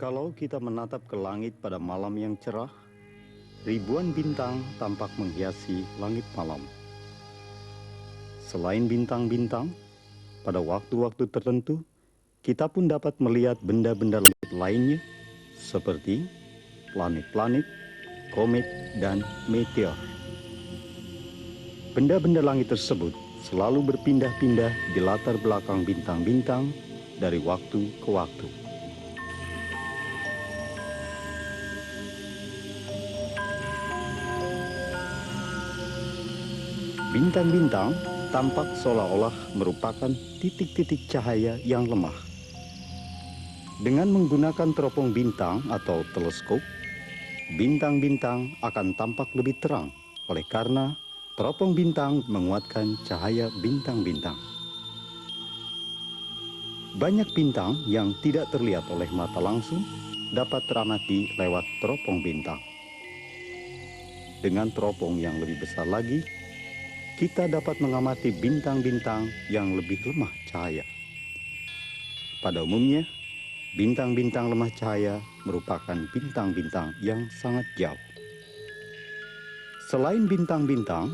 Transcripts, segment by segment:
Kalau kita menatap ke langit pada malam yang cerah, ribuan bintang tampak menghiasi langit malam. Selain bintang-bintang, pada waktu-waktu tertentu, kita pun dapat melihat benda-benda langit lainnya seperti planet-planet, komet, dan meteor. Benda-benda langit tersebut selalu berpindah-pindah di latar belakang bintang-bintang dari waktu ke waktu. Bintang-bintang tampak seolah-olah merupakan titik-titik cahaya yang lemah. Dengan menggunakan teropong bintang atau teleskop, bintang-bintang akan tampak lebih terang oleh karena teropong bintang menguatkan cahaya bintang-bintang. Banyak bintang yang tidak terlihat oleh mata langsung dapat teramati lewat teropong bintang. Dengan teropong yang lebih besar lagi, kita dapat mengamati bintang-bintang yang lebih lemah cahaya. Pada umumnya, bintang-bintang lemah cahaya merupakan bintang-bintang yang sangat jauh. Selain bintang-bintang,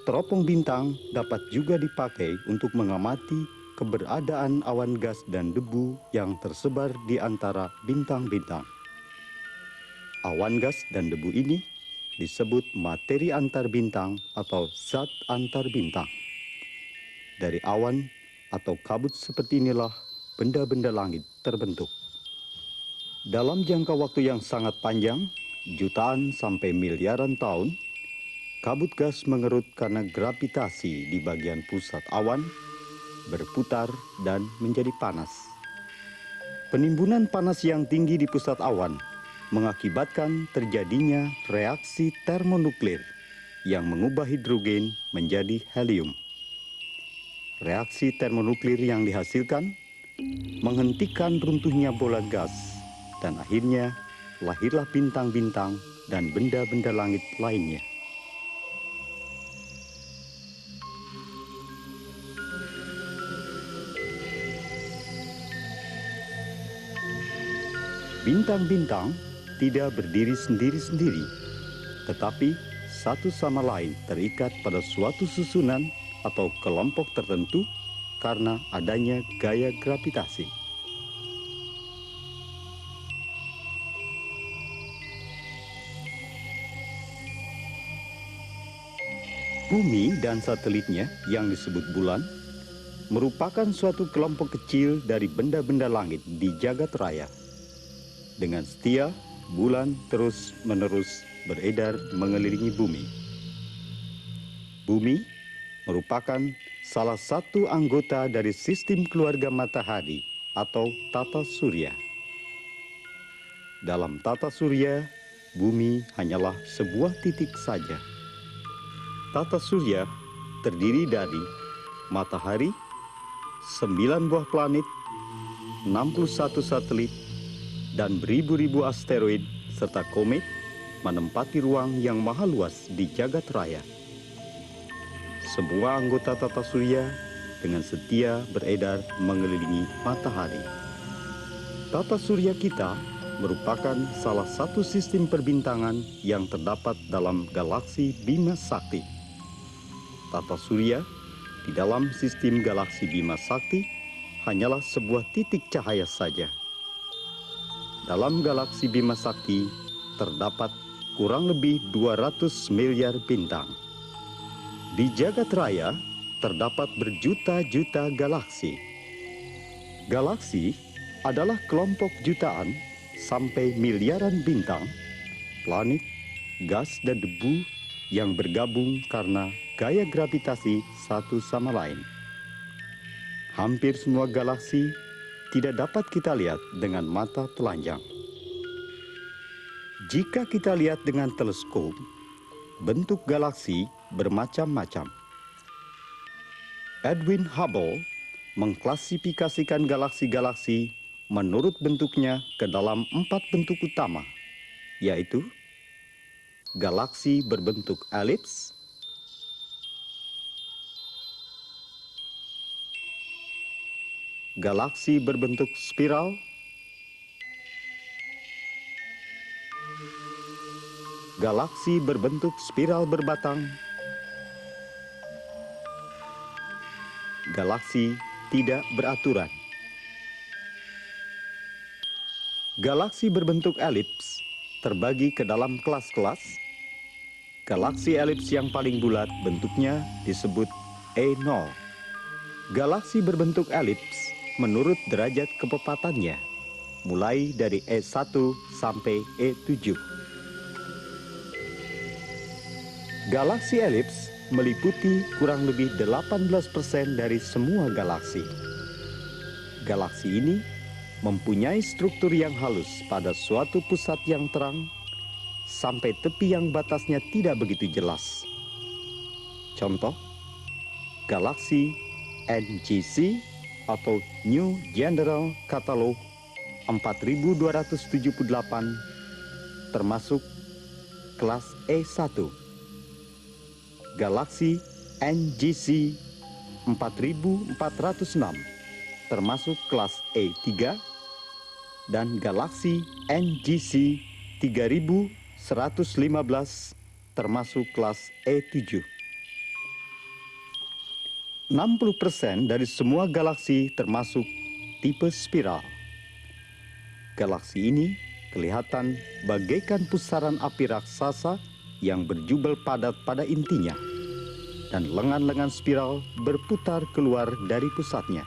teropong bintang dapat juga dipakai untuk mengamati keberadaan awan gas dan debu yang tersebar di antara bintang-bintang. Awan gas dan debu ini disebut materi antar bintang atau zat antar bintang. Dari awan atau kabut seperti inilah benda-benda langit terbentuk. Dalam jangka waktu yang sangat panjang, jutaan sampai miliaran tahun, kabut gas mengerut karena gravitasi di bagian pusat awan, berputar dan menjadi panas. Penimbunan panas yang tinggi di pusat awan mengakibatkan terjadinya reaksi termonuklir yang mengubah hidrogen menjadi helium. Reaksi termonuklir yang dihasilkan menghentikan runtuhnya bola gas dan akhirnya lahirlah bintang-bintang dan benda-benda langit lainnya. Bintang-bintang tidak berdiri sendiri-sendiri, tetapi satu sama lain terikat pada suatu susunan atau kelompok tertentu karena adanya gaya gravitasi. Bumi dan satelitnya yang disebut bulan merupakan suatu kelompok kecil dari benda-benda langit di jagat raya. Dengan setia, bulan terus-menerus beredar mengelilingi bumi. Bumi merupakan salah satu anggota dari sistem keluarga matahari atau tata surya. Dalam tata surya, bumi hanyalah sebuah titik saja. Tata surya terdiri dari matahari, 9 buah planet, 61 satelit, dan beribu-ribu asteroid serta komet menempati ruang yang maha luas di jagat raya. Semua anggota tata surya dengan setia beredar mengelilingi matahari. Tata surya kita merupakan salah satu sistem perbintangan yang terdapat dalam galaksi Bima Sakti. Tata surya di dalam sistem galaksi Bima Sakti hanyalah sebuah titik cahaya saja. Dalam galaksi Bima Sakti terdapat kurang lebih 200 miliar bintang. Di jagat raya terdapat berjuta-juta galaksi. Galaksi adalah kelompok jutaan sampai miliaran bintang, planet, gas dan debu yang bergabung karena gaya gravitasi satu sama lain. Hampir semua galaksi tidak dapat kita lihat dengan mata telanjang. Jika kita lihat dengan teleskop, bentuk galaksi bermacam-macam. Edwin Hubble mengklasifikasikan galaksi-galaksi menurut bentuknya ke dalam 4 bentuk utama, yaitu galaksi berbentuk elips, galaksi berbentuk spiral, Galaksi berbentuk spiral berbatang. Galaksi tidak beraturan. Galaksi berbentuk elips terbagi ke dalam kelas-kelas. Galaksi elips yang paling bulat bentuknya disebut E0. Galaksi berbentuk elips menurut derajat kepepatannya, mulai dari E1 sampai E7. Galaksi elips meliputi kurang lebih 18% dari semua galaksi. Galaksi ini mempunyai struktur yang halus pada suatu pusat yang terang sampai tepi yang batasnya tidak begitu jelas. Contoh, galaksi NGC atau New General Catalog 4278 termasuk kelas E1. Galaksi NGC 4406 termasuk kelas E3, dan galaksi NGC 3115 termasuk kelas E7. 60% dari semua galaksi termasuk tipe spiral. Galaksi ini kelihatan bagaikan pusaran api raksasa yang berjubel padat pada intinya, dan lengan-lengan spiral berputar keluar dari pusatnya.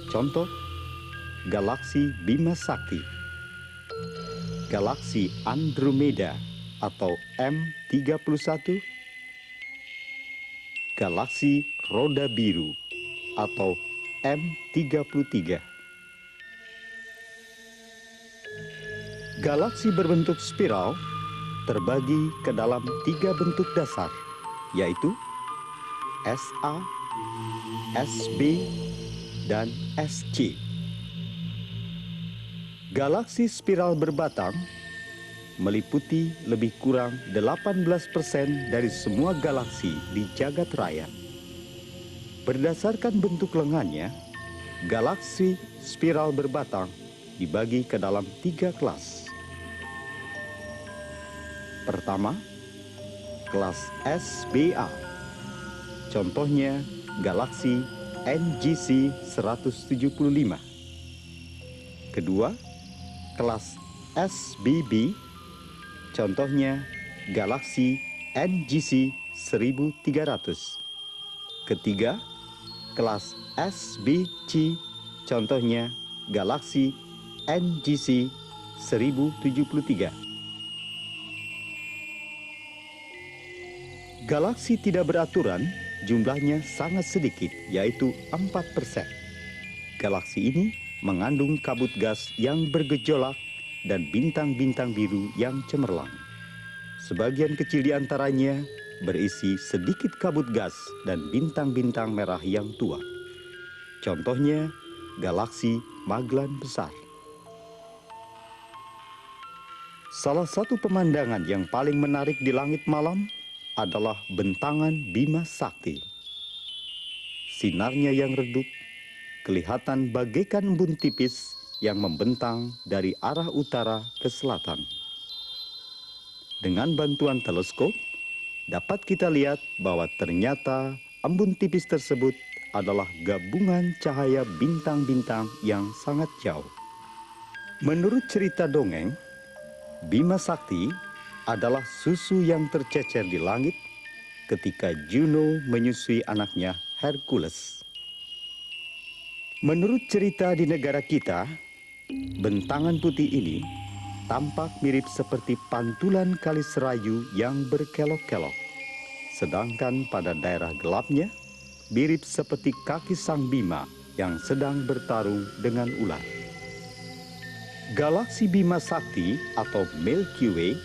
Contoh, galaksi Bima Sakti, galaksi Andromeda atau M31, galaksi Roda Biru atau M33. Galaksi berbentuk spiral terbagi ke dalam 3 bentuk dasar, yaitu SA, SB, dan SC. Galaksi spiral berbatang meliputi lebih kurang 18% dari semua galaksi di jagat raya. Berdasarkan bentuk lengannya, galaksi spiral berbatang dibagi ke dalam 3 kelas. Pertama, kelas SBA. Contohnya galaksi NGC 175. Kedua, kelas SBB, contohnya galaksi NGC 1300. Ketiga, kelas SBC, contohnya galaksi NGC 1073. Galaksi tidak beraturan jumlahnya sangat sedikit, yaitu 4%. Galaksi ini mengandung kabut gas yang bergejolak dan bintang-bintang biru yang cemerlang. Sebagian kecil di antaranya berisi sedikit kabut gas dan bintang-bintang merah yang tua. Contohnya, galaksi Magellan Besar. Salah satu pemandangan yang paling menarik di langit malam adalah bentangan Bima Sakti. Sinarnya yang redup kelihatan bagaikan embun tipis yang membentang dari arah utara ke selatan. Dengan bantuan teleskop, dapat kita lihat bahwa ternyata embun tipis tersebut adalah gabungan cahaya bintang-bintang yang sangat jauh. Menurut cerita dongeng, Bima Sakti adalah susu yang tercecer di langit ketika Juno menyusui anaknya Hercules. Menurut cerita di negara kita, bentangan putih ini tampak mirip seperti pantulan kali Serayu yang berkelok-kelok. Sedangkan pada daerah gelapnya, mirip seperti kaki sang Bima yang sedang bertarung dengan ular. Galaksi Bima Sakti atau Milky Way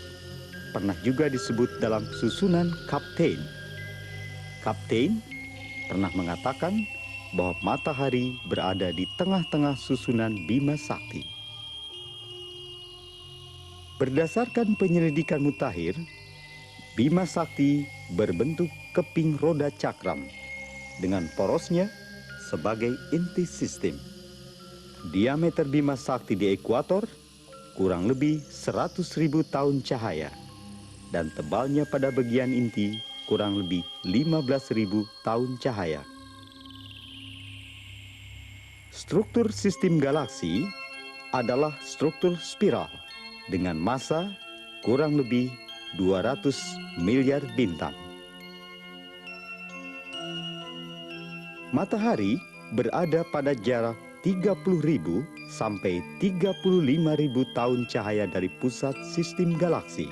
pernah juga disebut dalam susunan Kaptein. Kaptein pernah mengatakan bahwa matahari berada di tengah-tengah susunan Bima Sakti. Berdasarkan penyelidikan mutakhir, Bima Sakti berbentuk keping roda cakram dengan porosnya sebagai inti sistem. Diameter Bima Sakti di ekuator kurang lebih 100.000 tahun cahaya. dan tebalnya pada bagian inti kurang lebih 15.000 tahun cahaya. Struktur sistem galaksi adalah struktur spiral dengan massa kurang lebih 200 miliar bintang. Matahari berada pada jarak 30.000 sampai 35.000 tahun cahaya dari pusat sistem galaksi.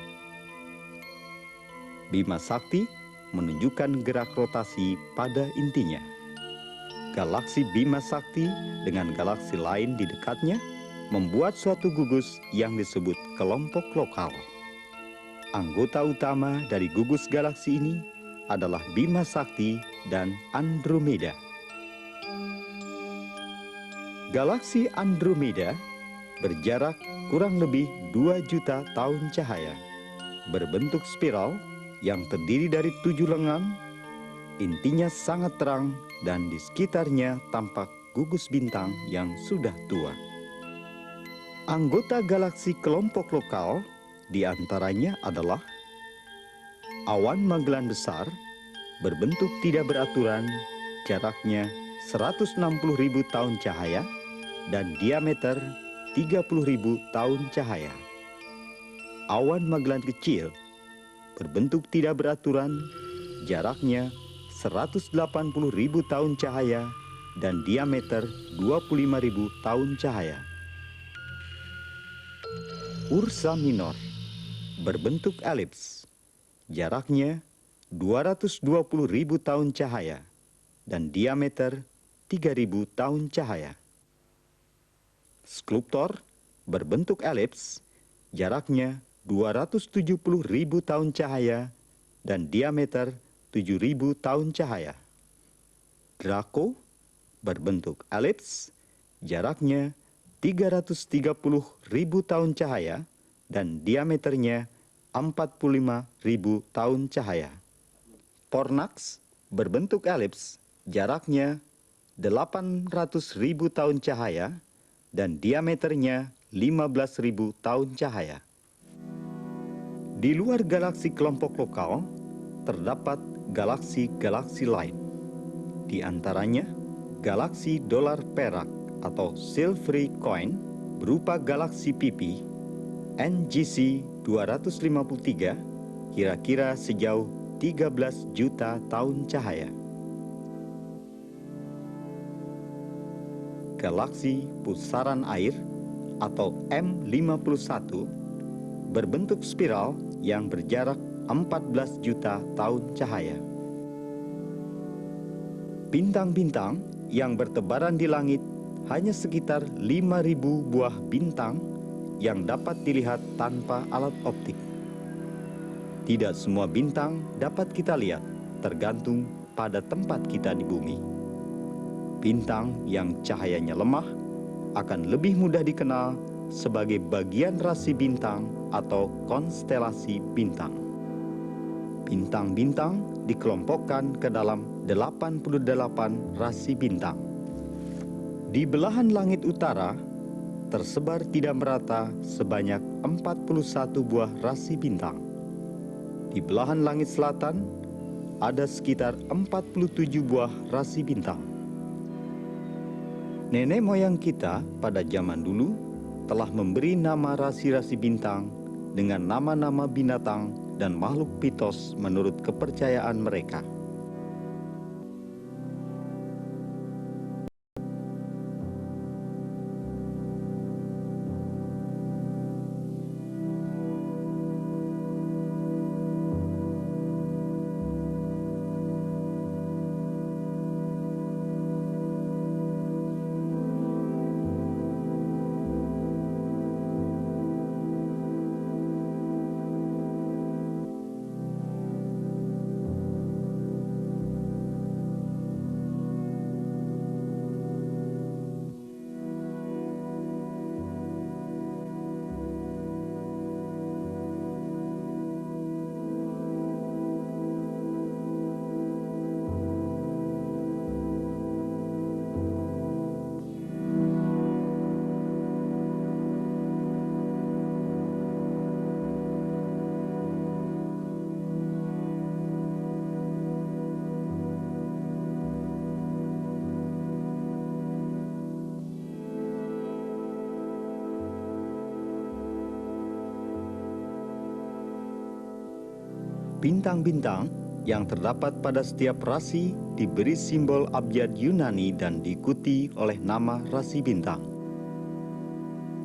Bima Sakti menunjukkan gerak rotasi pada intinya. Galaksi Bima Sakti dengan galaksi lain di dekatnya membuat suatu gugus yang disebut kelompok lokal. Anggota utama dari gugus galaksi ini adalah Bima Sakti dan Andromeda. Galaksi Andromeda berjarak kurang lebih 2 juta tahun cahaya, berbentuk spiral yang terdiri dari 7 lengan, intinya sangat terang dan di sekitarnya tampak gugus bintang yang sudah tua. Anggota galaksi kelompok lokal diantaranya adalah awan Magellan besar berbentuk tidak beraturan, jaraknya 160.000 tahun cahaya dan diameter 30.000 tahun cahaya. Awan Magellan kecil berbentuk tidak beraturan, jaraknya 180.000 tahun cahaya dan diameter 25.000 tahun cahaya. Ursa Minor berbentuk elips, jaraknya 220.000 tahun cahaya dan diameter 3.000 tahun cahaya. Sculptor berbentuk elips, jaraknya 270.000 tahun cahaya dan diameter 7.000 tahun cahaya. Draco berbentuk elips, jaraknya 330.000 tahun cahaya dan diameternya 45.000 tahun cahaya. Fornax berbentuk elips, jaraknya 800.000 tahun cahaya dan diameternya 15.000 tahun cahaya. Di luar galaksi kelompok lokal, terdapat galaksi-galaksi lain. Di antaranya, galaksi dolar perak atau silvery coin berupa galaksi pipi NGC 253 kira-kira sejauh 13 juta tahun cahaya. Galaksi pusaran air atau M51 berbentuk spiral yang berjarak 14 juta tahun cahaya. Bintang-bintang yang bertebaran di langit hanya sekitar 5.000 buah bintang yang dapat dilihat tanpa alat optik. Tidak semua bintang dapat kita lihat, tergantung pada tempat kita di bumi. Bintang yang cahayanya lemah akan lebih mudah dikenal sebagai bagian rasi bintang atau konstelasi bintang. Bintang-bintang dikelompokkan ke dalam 88 rasi bintang. Di belahan langit utara, tersebar tidak merata sebanyak 41 buah rasi bintang. Di belahan langit selatan, ada sekitar 47 buah rasi bintang. Nenek moyang kita pada zaman dulu telah memberi nama rasi-rasi bintang dengan nama-nama binatang dan makhluk mitos menurut kepercayaan mereka. Bintang-bintang yang terdapat pada setiap rasi diberi simbol abjad Yunani dan diikuti oleh nama rasi bintang.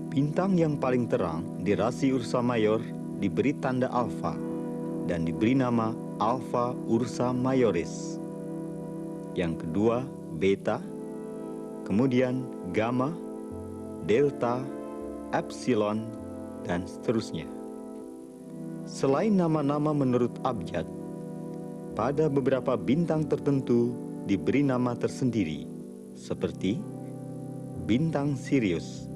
Bintang yang paling terang di rasi Ursa Mayor diberi tanda alfa dan diberi nama Alpha Ursa Majoris. Yang kedua, beta, kemudian gamma, delta, epsilon, dan seterusnya. Selain nama-nama menurut abjad, pada beberapa bintang tertentu diberi nama tersendiri, seperti bintang Sirius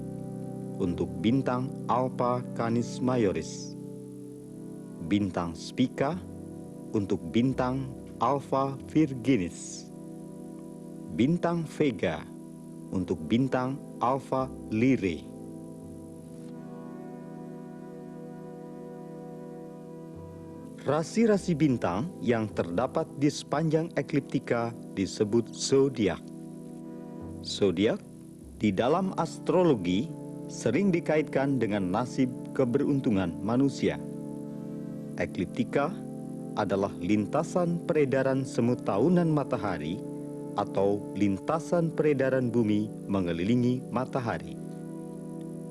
untuk bintang Alpha Canis Majoris, bintang Spica untuk bintang Alpha Virginis, bintang Vega untuk bintang Alpha Lyrae. Rasi-rasi bintang yang terdapat di sepanjang ekliptika disebut zodiak. Zodiak di dalam astrologi sering dikaitkan dengan nasib keberuntungan manusia. Ekliptika adalah lintasan peredaran semut tahunan matahari atau lintasan peredaran bumi mengelilingi matahari.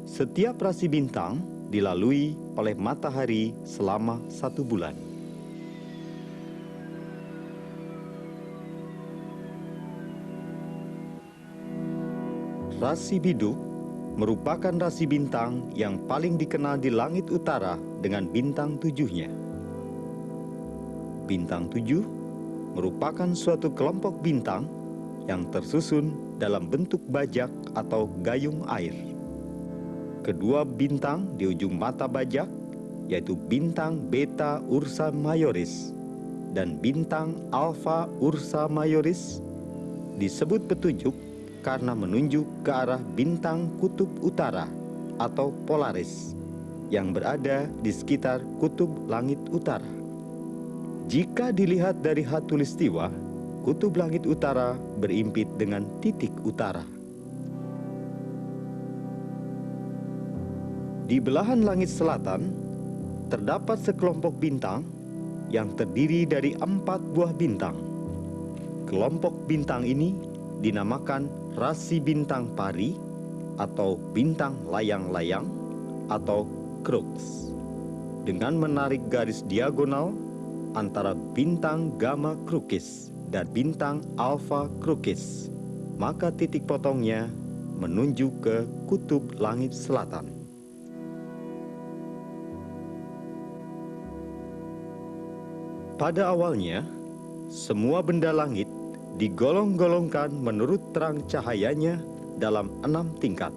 Setiap rasi bintang dilalui oleh matahari selama 1 bulan. Rasi Biduk merupakan rasi bintang yang paling dikenal di langit utara dengan bintang 7-nya. Bintang 7 merupakan suatu kelompok bintang yang tersusun dalam bentuk bajak atau gayung air. Kedua bintang di ujung mata bajak, yaitu bintang Beta Ursa Majoris dan bintang Alpha Ursa Majoris, disebut petunjuk karena menunjuk ke arah bintang kutub utara atau Polaris yang berada di sekitar kutub langit utara. Jika dilihat dari khatulistiwa, kutub langit utara berimpit dengan titik utara. Di belahan langit selatan, terdapat sekelompok bintang yang terdiri dari 4 buah bintang. Kelompok bintang ini dinamakan rasi bintang pari atau bintang layang-layang atau Crux, dengan menarik garis diagonal antara bintang Gamma Crucis dan bintang Alpha Crucis, maka titik potongnya menunjuk ke kutub langit selatan. Pada awalnya, semua benda langit digolong-golongkan menurut terang cahayanya dalam 6 tingkat.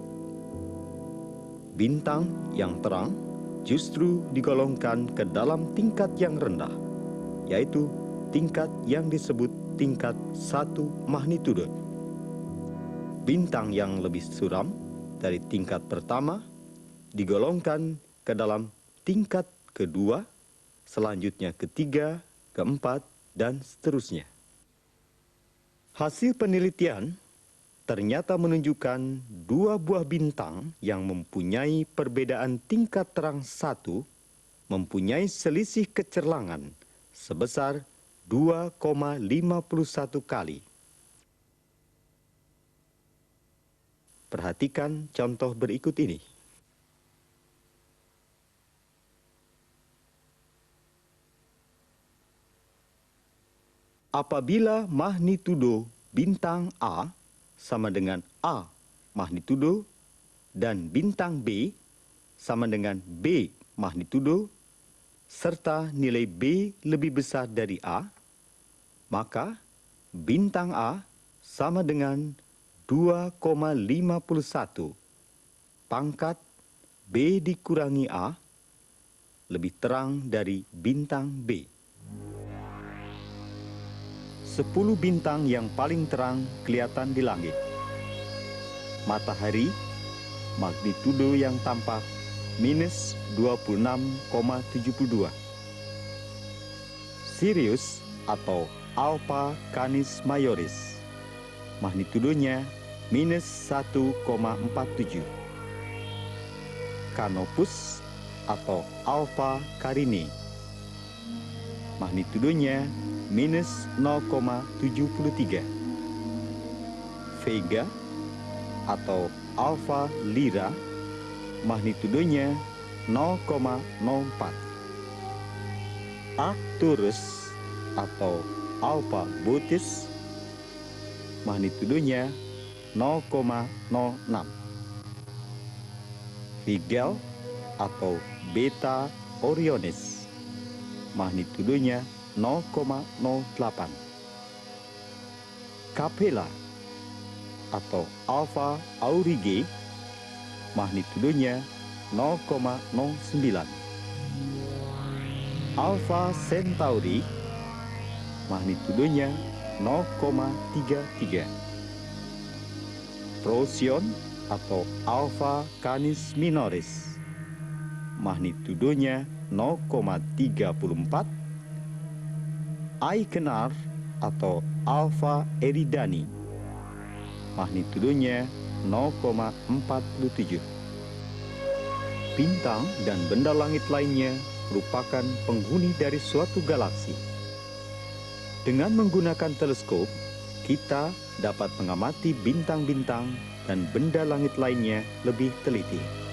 Bintang yang terang justru digolongkan ke dalam tingkat yang rendah, yaitu tingkat yang disebut tingkat 1 magnitudo. Bintang yang lebih suram dari tingkat pertama digolongkan ke dalam tingkat kedua, selanjutnya ketiga, keempat, dan seterusnya. Hasil penelitian ternyata menunjukkan 2 buah bintang yang mempunyai perbedaan tingkat terang 1 mempunyai selisih kecerlangan sebesar 2,51 kali. Perhatikan contoh berikut ini. Apabila magnitudo bintang A sama dengan A magnitudo dan bintang B sama dengan B magnitudo serta nilai B lebih besar dari A, maka bintang A sama dengan 2,51 pangkat B dikurangi A lebih terang dari bintang B. 10 bintang yang paling terang kelihatan di langit. Matahari, magnitudo yang tampak minus 26,72. Sirius atau Alpha Canis Majoris, magnitudonya minus 1,47. Canopus atau Alpha Carinae, magnitudonya minus 0,73. Vega atau Alpha Lyrae, magnitudonya 0,04. Arcturus atau Alpha Bootis, magnitudonya 0,06. Rigel atau Beta Orionis, magnitudonya 0,08. Capella atau Alpha Aurigae, magnitudonya 0,09. Alpha Centauri, magnitudonya 0,33. Procyon atau Alpha Canis Minoris, magnitudonya 0,34. Aegnar atau Alpha Eridani, magnitudonya 0,47. Bintang dan benda langit lainnya merupakan penghuni dari suatu galaksi. Dengan menggunakan teleskop, kita dapat mengamati bintang-bintang dan benda langit lainnya lebih teliti.